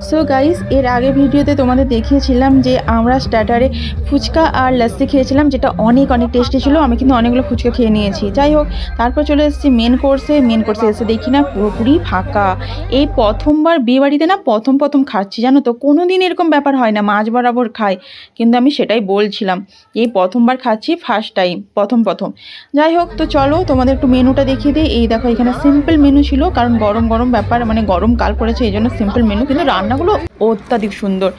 So guys, এর আগে ভিডিওতে তোমাদের দেখিয়েছিলাম যে আমরা স্টার্টারে ফুচকা আর লস্যি খেয়েছিলাম, যেটা অনেক অনেক টেস্টি ছিল। আমি কিন্তু অনেকগুলো ফুচকা খেয়ে নিয়েছি। যাই হোক, তারপর চলে এসেছি মেন কোর্সে এসে দেখি না পুরোপুরি ফাঁকা। এই প্রথমবার বিয়েবাড়িতে না প্রথম প্রথম খাচ্ছি, জানো তো। কোনো দিন এরকম ব্যাপার হয় না, মাঝ বরাবর খাই, কিন্তু আমি সেটাই বলছিলাম, এই প্রথমবার খাচ্ছি, ফার্স্ট টাইম, প্রথম। যাই হোক, তো চলো তোমাদের একটু মেনুটা দেখিয়ে দিই। এই দেখো, এখানে সিম্পল মেনু ছিল, কারণ গরম গরম ব্যাপার, মানে গরমকাল পড়েছে, এই জন্য সিম্পল মেনু, কিন্তু রান্নাগুলো অত্যাধিক সুন্দর।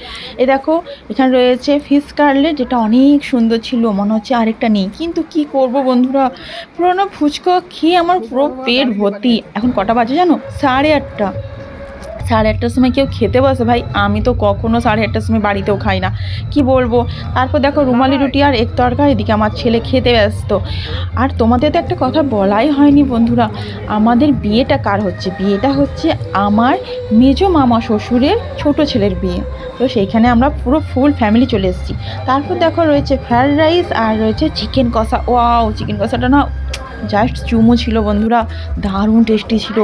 এই দেখো, এখানে রয়েছে ফিশ কাটলেট, যেটা অনেক সুন্দর ছিল, মনে হচ্ছে আরেকটা নেই, কিন্তু কি করব বন্ধুরা, পুরোনো ফুচকা খেয়ে আমার পুরো পেট ভর্তি। এখন কটা বাজে জানো? 8:30। 8:30টার সময় কেউ খেতে বসে ভাই? আমি তো কখনো 8:30টার সময় বাড়িতেও খাই না, কি বলবো। তারপর দেখো রুমালি রুটি আর এক তরকা, এদিকে আমার ছেলে খেতে ব্যস্ত। আর তোমাদের তো একটা কথা বলাই হয়নি বন্ধুরা, আমাদের বিয়েটা কার হচ্ছে? বিয়েটা হচ্ছে আমার মেজো মামা শ্বশুরের ছোট ছেলের বিয়ে। তো সেইখানে আমরা পুরো ফুল ফ্যামিলি চলে এসেছি। তারপর দেখো রয়েছে ফ্রায়েড রাইস আর রয়েছে চিকেন কষা। ওয়াও, চিকেন কষাটা না জাস্ট চুমু ছিল বন্ধুরা, দারুণ টেস্টি ছিল।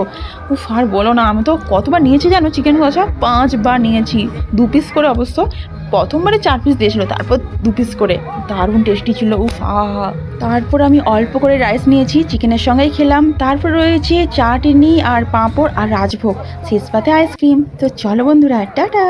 উফ, আর বলো না, আমি তো কতবার নিয়েছি জানো চিকেন কষা? 5বার নিয়েছি, 2 পিস করে অবশ্য। প্রথমবারে 4 পিস দিয়েছিল, তারপর 2 পিস করে। দারুণ টেস্টি ছিল, উফ আহা। তারপর আমি অল্প করে রাইস নিয়েছি, চিকেনের সঙ্গেই খেলাম। তারপর রয়েছে চাটনি আর পাঁপড় আর রাজভোগ, শেষ পাতে আইসক্রিম। তো চলো বন্ধুরা, টাটা।